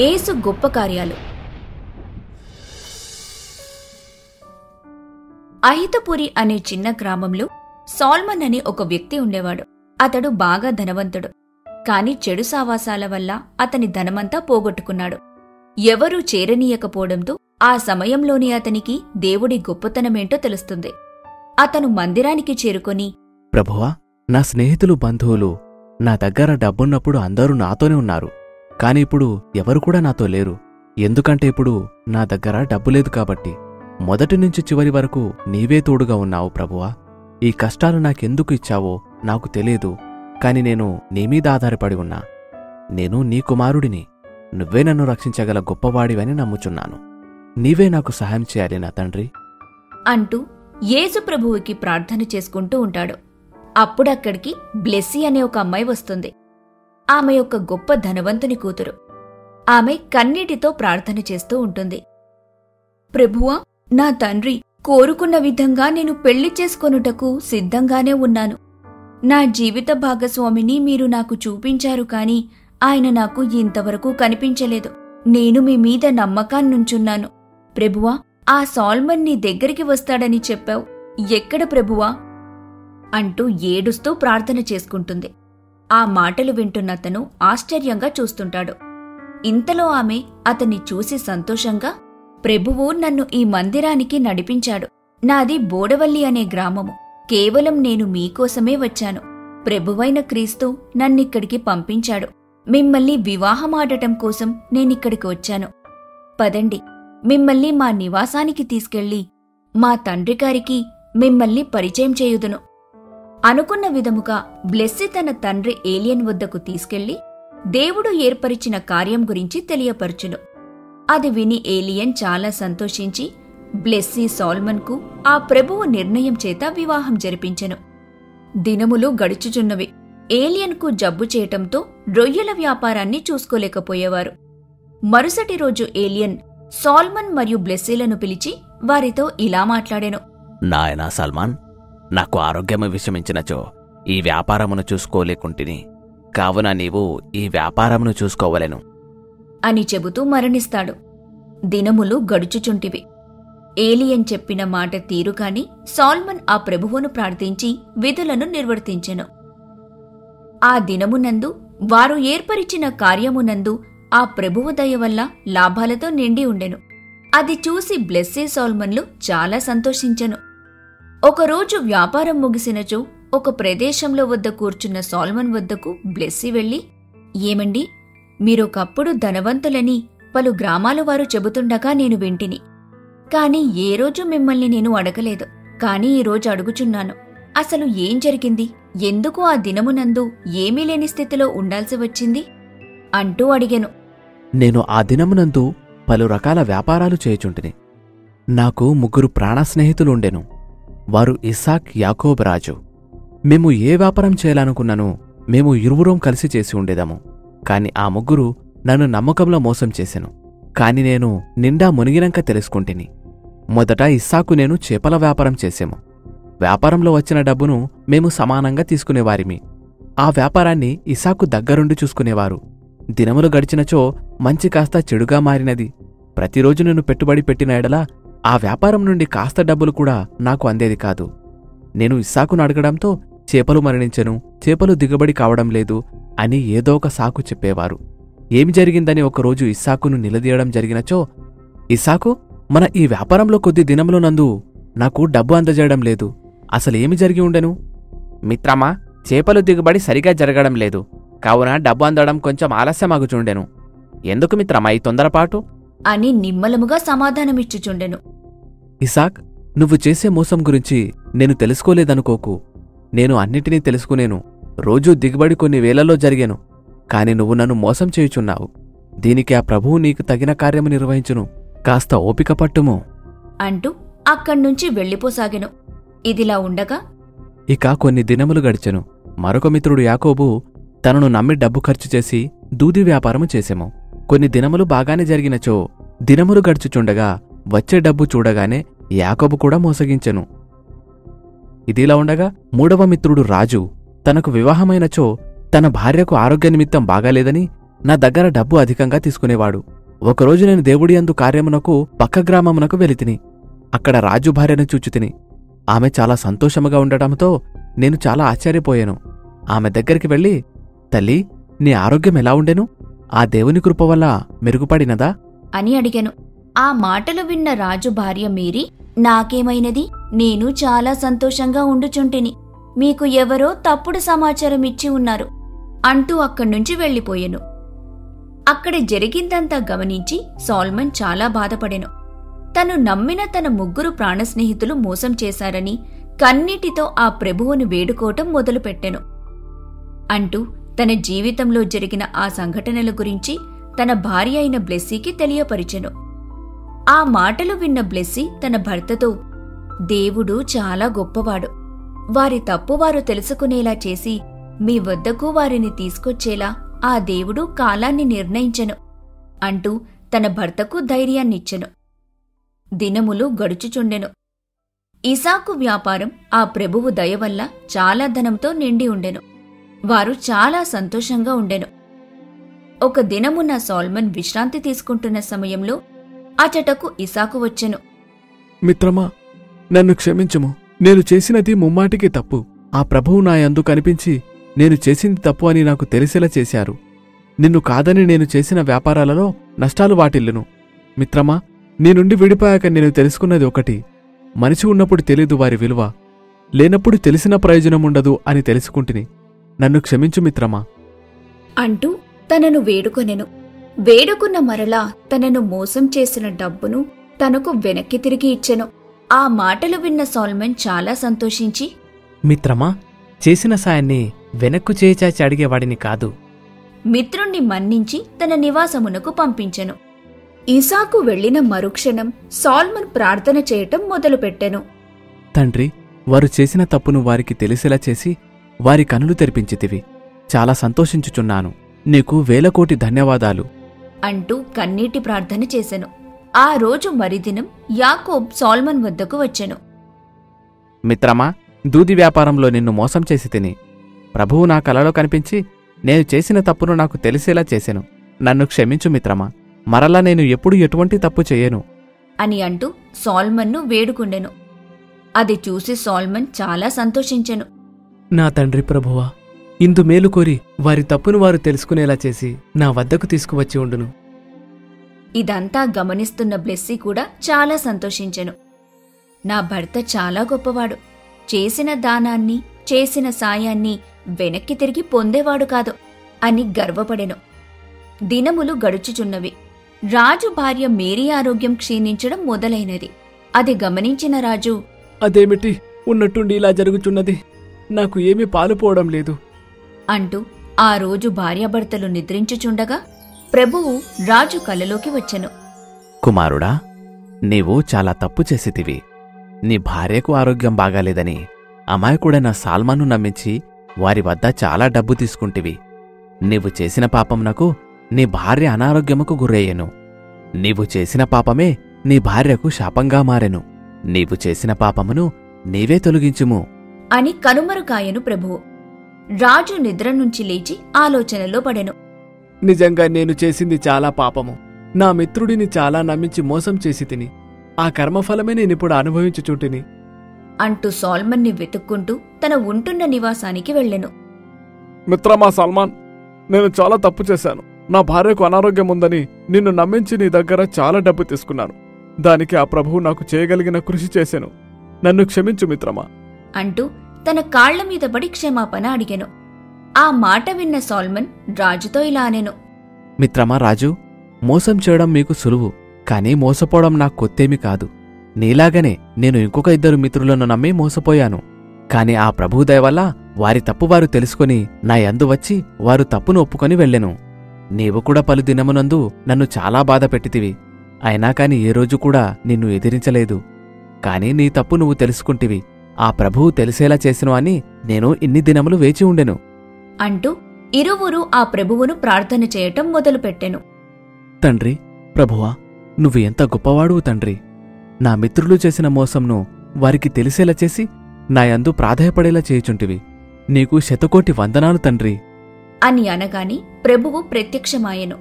యేసు గొప్ప కార్యాలు. అహితపురి అనే చిన్న గ్రామంలో సాల్మన్ అనే ఒక వ్యక్తి ఉండేవాడు. అతడు బాగా ధనవంతుడు. కాని చెడు సావాసాల వల్ల అతని ధనమంతా పోగొట్టుకున్నాడు. ఎవరూ చేరనీయకపోవడంతో ఆ సమయంలోనే అతనికి దేవుడి గొప్పతనమేంటో తెలుస్తుంది. అతను మందిరానికి చేరుకొని, ప్రభువా, నా స్నేహితులు బంధువులు నా దగ్గర డబ్బున్నప్పుడు అందరూ నాతోనే ఉన్నారు. కాని ఇప్పుడు ఎవరు కూడా నాతో లేరు. ఎందుకంటే ఇప్పుడు నా దగ్గర డబ్బు లేదు కాబట్టి. మొదటి నుంచి చివరి వరకు నీవే తోడుగా ఉన్నావు ప్రభువా. ఈ కష్టాలు నాకెందుకు ఇచ్చావో నాకు తెలియదు. కాని నేను నీమీద ఆధారపడి ఉన్నా. నేను నీ కుమారుడిని. నువ్వే నన్ను రక్షించగల గొప్పవాడివని నమ్ముచున్నాను. నీవే నాకు సహాయం చేయాలి నా తండ్రి అంటూ యేసు ప్రభువుకి ప్రార్థన చేసుకుంటూ ఉంటాడు. అప్పుడక్కడికి బ్లెస్సీ అనే ఒక అమ్మాయి వస్తుంది. ఆమె యొక్క గొప్ప ధనవంతుని కూతురు. ఆమె కన్నీటితో ప్రార్థన చేస్తూ ఉంటుంది. ప్రభువా, నా తండ్రి కోరుకున్న విధంగా నేను పెళ్లి చేసుకొనుటకు సిద్ధంగానే ఉన్నాను. నా జీవిత భాగస్వామిని మీరు నాకు చూపించారు కాని ఆయన నాకు ఇంతవరకు కనిపించలేదు. నేను మీ మీద నమ్మకాన్నుంచున్నాను. ప్రభువా, ఆ సాల్మన్ నీ దగ్గరికి వస్తాడని చెప్పావు. ఎక్కడ ప్రభువా అంటూ ఏడుస్తూ ప్రార్థన చేసుకుంటుంది. ఆ మాటలు వింటున్నతను ఆశ్చర్యంగా చూస్తుంటాడు. ఇంతలో ఆమె అతన్ని చూసి సంతోషంగా, ప్రభువు నన్ను ఈ మందిరానికి నడిపించాడు. నాది బోడవల్లి అనే గ్రామము. కేవలం నేను మీకోసమే వచ్చాను. ప్రభువైన క్రీస్తు నన్నిక్కడికి పంపించాడు. మిమ్మల్ని వివాహమాడటం కోసం నేనిక్కడికి వచ్చాను. పదండి, మిమ్మల్ని మా నివాసానికి తీసుకెళ్లి మా తండ్రిగారికి మిమ్మల్ని పరిచయం చేయుదును. అనుకున్న విధముగా బ్లెస్సీ తన తండ్రి ఏలియన్ వద్దకు తీసుకెళ్లి దేవుడు ఏర్పరిచిన కార్యం గురించి తెలియపరచును. అది విని ఏలియన్ చాలా సంతోషించి బ్లెస్సీ సాల్మన్కు ఆ ప్రభువు నిర్ణయం చేత వివాహం జరిపించెను. దినములు గడుచుచున్నవి. ఏలియన్కు జబ్బు చేయటంతో రొయ్యల వ్యాపారాన్ని చూసుకోలేకపోయేవారు. మరుసటి రోజు ఏలియన్ సాల్మన్ మరియు బ్లెస్సీలను పిలిచి వారితో ఇలా మాట్లాడెను. నాయనా సల్మాన్, నాకు ఆరోగ్యము విషమించినచో ఈ వ్యాపారమును చూసుకోలేకుంటిని. కావున నీవు ఈ వ్యాపారమును చూసుకోవలెను అని చెబుతూ మరణిస్తాడు. దినములు గడుచుచుంటివి. ఏలియన్ చెప్పిన మాట తీరుగాని సాల్మన్ ఆ ప్రభువును ప్రార్థించి విధులను నిర్వర్తించెను. ఆ దినమునందు వారు ఏర్పరిచిన కార్యమునందు ఆ ప్రభువు దయ వల్ల లాభాలతో నిండి ఉండెను. అది చూసి బ్లెస్సీ సాల్మన్లు చాలా సంతోషించెను. ఒకరోజు వ్యాపారం ముగిసినచో ఒక ప్రదేశంలో వద్ద కూర్చున్న సాల్మన్ వద్దకు బ్లెస్సీ వెళ్లి, ఏమండి, మీరొకప్పుడు ధనవంతులని పలు గ్రామాల వారు చెబుతుండగా నేను వింటిని. కాని ఏ రోజు మిమ్మల్ని నేను అడగలేదు. కాని ఈరోజు అడుగుచున్నాను. అసలు ఏం జరిగింది? ఎందుకు ఆ దినమునందు ఏమీ లేని స్థితిలో ఉండాల్సి వచ్చింది అంటూ అడిగెను. నేను ఆ దినమునందు పలు రకాల వ్యాపారాలు చేయుచుంటిని. నాకు 3 ప్రాణ స్నేహితులుండెను. వారు ఇస్సాక్, యాకోబు రాజు. మేము ఏ వ్యాపారం చేయాలనుకున్నానో మేము ఇరువురం కలిసి చేసి ఉండేదాము. కాని ఆ 3 నన్ను నమ్మకంలో మోసం చేసెను. కాని నేను నిండా మునిగినంక తెలుసుకుంటిని. మొదట ఇస్సాకు నేను చేపల వ్యాపారం చేసేము. వ్యాపారంలో వచ్చిన డబ్బును మేము సమానంగా తీసుకునేవారిమి. ఆ వ్యాపారాన్ని ఇస్సాకు దగ్గరుండి చూసుకునేవారు. దినములు గడిచినచో మంచి కాస్త చెడుగా మారినది. ప్రతిరోజు నేను పెట్టుబడి పెట్టిన ఎడల ఆ వ్యాపారం నుండి కాస్త డబ్బులు కూడా నాకు అందేది కాదు. నేను ఇస్సాకును అడగడంతో చేపలు మరణించెను, చేపలు దిగుబడి కావడం లేదు అని ఏదో ఒక సాకు చెప్పేవారు. ఏమి జరిగిందని ఒకరోజు ఇస్సాకును నిలదీయడం జరిగినచో, ఇస్సాకు, మన ఈ వ్యాపారంలో కొద్ది దినముల నందు నాకు డబ్బు అందజేయడం లేదు. అసలేమి జరిగి ఉండెను? మిత్రమా, చేపలు దిగుబడి సరిగా జరగడం లేదు. కావున డబ్బు అందడం కొంచెం ఆలస్యమగుచుండెను. ఎందుకు మిత్రమా ఈ తొందరపాటు అని నిమ్మలముగా సమాధానమిచ్చుచుండెను. ఇసాక్, నువ్వు చేసే మోసం గురించి నేను తెలుసుకోలేదనుకోకు. నేను అన్నిటినీ తెలుసుకునేను. రోజూ దిగుబడి కొన్ని వేలలో జరిగెను. కాని నువ్వు నన్ను మోసం చేయుచున్నావు. దీనికి ఆ ప్రభువు నీకు తగిన కార్యము నిర్వహించును. కాస్త ఓపిక పట్టుము అంటూ అక్కడ్నుంచి వెళ్ళిపోసాగెను. ఇదిలా ఉండగా ఇక కొన్ని దినములు గడిచెను. మరొక మిత్రుడు యాకోబు తనను నమ్మి డబ్బు ఖర్చు చేసి దూది వ్యాపారము చేసెము. కొన్ని దినములు బాగానే జరిగినచో దినములు గడుచుచుండగా వచ్చే డబ్బు చూడగానే యాకోబు కూడా మోసగించెను. ఇదిలా ఉండగా 3వ మిత్రుడు రాజు తనకు వివాహమైనచో తన భార్యకు ఆరోగ్య నిమిత్తం బాగాలేదని నా దగ్గర డబ్బు అధికంగా తీసుకునేవాడు. ఒకరోజు నేను దేవుడి యందు కార్యమునకు పక్క గ్రామమునకు వెలితిని. అక్కడ రాజు భార్యను చూచితిని. ఆమె చాలా సంతోషముగా ఉండటంతో నేను చాలా ఆశ్చర్యపోయాను. ఆమె దగ్గరికి వెళ్ళి, తల్లీ, నీ ఆరోగ్యం ఎలా ఉండెను? ఆ దేవుని కృప వల్ల మెరుగుపడినదా అని అడిగాను. ఆ మాటలు విన్న రాజు భార్య మేరీ, నాకేమైనది, నేను చాలా సంతోషంగా ఉండుచుంటిని. మీకు ఎవరో తప్పుడు సమాచారం ఇచ్చి ఉన్నారు అంటూ అక్కడ్నుంచి వెళ్ళిపోయెను. అక్కడ జరిగిందంతా గమనించి సాల్మన్ చాలా బాధపడెను. తను నమ్మిన తన 3 ప్రాణ స్నేహితులు మోసం చేశారని కన్నీటితో ఆ ప్రభువును వేడుకోవటం మొదలుపెట్టెను. అంటూ తన జీవితంలో జరిగిన ఆ సంఘటనల గురించి తన భార్య అయిన బ్లెస్సీకి తెలియపరిచెను. ఆ మాటలు విన్న బ్లెస్సీ తన భర్తతో, దేవుడు చాలా గొప్పవాడు. వారి తప్పు వారు తెలుసుకునేలా చేసి మీ వద్దకు వారిని తీసుకొచ్చేలా ఆ దేవుడు కాలాన్ని నిర్ణయించెను అంటూ తన భర్తకు ధైర్యాన్నిచ్చెను. దినములు గడుచుచుండెను. ఇసాకు వ్యాపారం ఆ ప్రభువు దయవల్ల చాలా ధనంతో నిండి ఉండెను. వారు చాలా సంతోషంగా ఉండెను. ఒక దినమున సాల్మన్ విశ్రాంతి తీసుకుంటున్న సమయంలో అచటకు ఇసాకు వచ్చెను. మిత్రమా, నన్ను క్షమించుము. నేను చేసినది ముమ్మాటికి తప్పు. ఆ ప్రభువు నా యందు కనిపించి నేను చేసింది తప్పు అని నాకు తెలిసేలా చేశారు. నిన్ను కాదని నేను చేసిన వ్యాపారాలలో నష్టాలు వాటిల్లును. మిత్రమా, నీ నుండి విడిపోయాక నేను తెలుసుకున్నది ఒకటి: మనిషి ఉన్నప్పుడు తెలీదు వారి విలువ, లేనప్పుడు తెలిసిన ప్రయోజనముండదు అని తెలుసుకుంటుని. నన్ను క్షమించు మిత్రమా అంటూ తనను వేడుకొనెను. వేడుకున్న మరలా తనను మోసం చేసిన డబ్బును తనకు వెనక్కి తిరిగి ఇచ్చెను. ఆ మాటలు విన్న సాల్మన్ చాలా సంతోషించి, మిత్రమా, చేసిన సాయాన్ని వెనక్కు చేచాచి అడిగేవాడిని కాదు. మిత్రుణ్ణి మన్నించి తన నివాసమునకు పంపించెను. ఇసాకు వెళ్లిన మరుక్షణం సాల్మన్ ప్రార్థన చేయటం మొదలుపెట్టెను. తండ్రి, వారు చేసిన తప్పును వారికి తెలిసేలా చేసి వారి కనులు తెరిపించితివి. చాలా సంతోషించుచున్నాను. నీకు 1000 కోటి ధన్యవాదాలు అంటూ కన్నీటి ప్రార్థన చేసెను. ఆ రోజు మరిదినం యాకోబ్ సాల్మన్ వద్దకు వచ్చెను. మిత్రమా, దూది వ్యాపారంలో నిన్ను మోసం చేసి తిని. ప్రభువు నా కలలో కనిపించి నేను చేసిన తప్పును నాకు తెలిసేలా చేసెను. నన్ను క్షమించు మిత్రమా. మరలా నేను ఎప్పుడు ఎటువంటి తప్పు చెయ్యను అని అంటూ సాల్మన్ను వేడుకుండెను. అది చూసి సాల్మన్ చాలా సంతోషించెను. నా తండ్రి ప్రభువా, ఇందు మేలు కోరి వారి తప్పును వారు తెలుసుకునేలా చేసి నా వద్దకు తీసుకువచ్చి ఉండును. ఇదంతా గమనిస్తున్న బ్లెస్సీ కూడా చాలా సంతోషించెను. నా భర్త చాలా గొప్పవాడు. చేసిన దానాన్ని, చేసిన సాయాన్ని వెనక్కి తిరిగి పొందేవాడు కాదు అని గర్వపడెను. దినములు గడుచుచున్నవి. రాజు భార్య మేరీ ఆరోగ్యం క్షీణించడం మొదలైనది. అది గమనించిన రాజు, అదేమిటి, ఉన్నట్టుండి ఇలా జరుగుచున్నది? నాకు ఏమీ పాలుపోవడం లేదు అంటూ ఆ రోజు భార్యాభర్తలు నిద్రించుచుండగా ప్రభువు రాజు కలలోకి వచ్చెను. కుమారుడా, నీవు చాలా తప్పు చేసితివి. నీ భార్యకు ఆరోగ్యం బాగాలేదని అమాయకుడైన సాల్మాను నమ్మించి వారి వద్ద చాలా డబ్బు తీసుకుంటివి. నీవు చేసిన పాపమునకు నీ భార్య అనారోగ్యముకు గురయ్యెను. నీవు చేసిన పాపమే నీ భార్యకు శాపంగా మారెను. నీవు చేసిన పాపమును నీవే తొలగించుము అని కనుమరుకాయను ప్రభువు. రాజు నిద్ర నుంచి లేచి ఆలోచనలో పడెను. నిజంగా నేను చేసింది చాలా పాపము. నా మిత్రుడిని చాలా నమ్మించి మోసం చేసి తిని. ఆ కర్మఫలమే నేనిప్పుడు అనుభవించుచుంటిని అంటూ సాల్మన్ని వెతుక్కుంటూ తన ఉంటున్న నివాసానికి వెళ్ళెను. మిత్రమా సల్మాన్, నేను చాలా తప్పు చేశాను. నా భార్యకు అనారోగ్యం ఉందని నిన్ను నమ్మించి నీ దగ్గర చాలా డబ్బు తీసుకున్నాను. దానికి ఆ ప్రభువు నాకు చేయగలిగిన కృషి చేశాను. నన్ను క్షమించు మిత్రమా అంటూ తన కాళ్ల మీద పడి క్షమాపణ అడిగెను. ఆ మాట విన్న సాల్మన్ రాజుతో ఇలా అనెను. మిత్రమా రాజు, మోసం చేయడం మీకు సులువు, కానీ మోసపోవడం నాకు కొత్తేమి కాదు. నీలాగనే నేను ఇంకొక 2 మిత్రులను నమ్మి మోసపోయాను. కాని ఆ ప్రభువు దయవల్ల వారి తప్పు వారు తెలుసుకొని నా యందు వచ్చి వారు తప్పును ఒప్పుకొని వెళ్ళెను. నీవు కూడా పలు దినమునందు నన్ను చాలా బాధ పెట్టితివి. అయినా కాని ఏ రోజు కూడా నిన్ను ఎదిరించలేదు. కాని నీ తప్పు నువ్వు తెలుసుకుంటివి. ఆ ప్రభువు తెలిసేలా చేసిను అని నేను ఇన్ని దినములు వేచి ఉండెను అంటూ ఇరువురు ఆ ప్రభువును ప్రార్థన చేయటం మొదలుపెట్టెను. తండ్రి, ప్రభువా, నువ్వు ఎంత గొప్పవాడువు తండ్రి. నా మిత్రులు చేసిన మోసంను వారికి తెలిసేలా చేసి నా యందు ప్రాధేయపడేలా చేయుచుంటివి. నీకు 100 కోటి వందనాలు తండ్రి. అని అనగాని ప్రభువు ప్రత్యక్షమాయెను.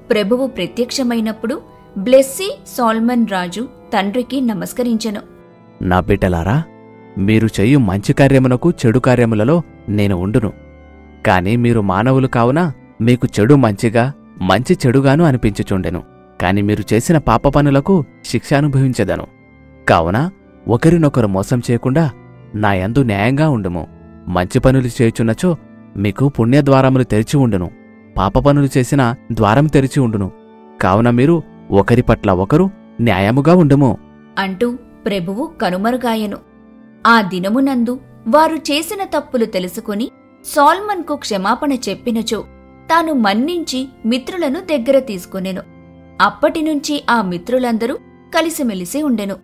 ప్రభువు ప్రత్యక్షమైనప్పుడు బ్లెస్సీ సాల్మన్ రాజు తండ్రికి నమస్కరించెను. నా బిడ్డలారా, మీరు చెయ్యు మంచి కార్యమునకు చెడు కార్యములలో నేను ఉండును. కాని మీరు మానవులు కావున మీకు చెడు మంచిగా మంచి చెడుగాను అనిపించుచుండెను. కాని మీరు చేసిన పాప పనులకు శిక్ష అనుభవించెదను. కావున ఒకరినొకరు మోసం చేయకుండా నా యందు న్యాయంగా ఉండుము. మంచి పనులు చేయుచున్నచో మీకు పుణ్యద్వారములు తెరిచి ఉండును, పాప పనులు చేసిన ద్వారం తెరిచి ఉండును. కావున మీరు ఒకరి పట్ల ఒకరు న్యాయముగా ఉండుము అంటూ ప్రభువు కనుమరుగాయెను. ఆ దినమునందు వారు చేసిన తప్పులు తెలుసుకుని సాల్మన్కు క్షమాపణ చెప్పినచో తాను మన్నించి మిత్రులను దగ్గర తీసుకొనెను. అప్పటినుంచి ఆ మిత్రులందరూ కలిసిమెలిసి ఉండెను.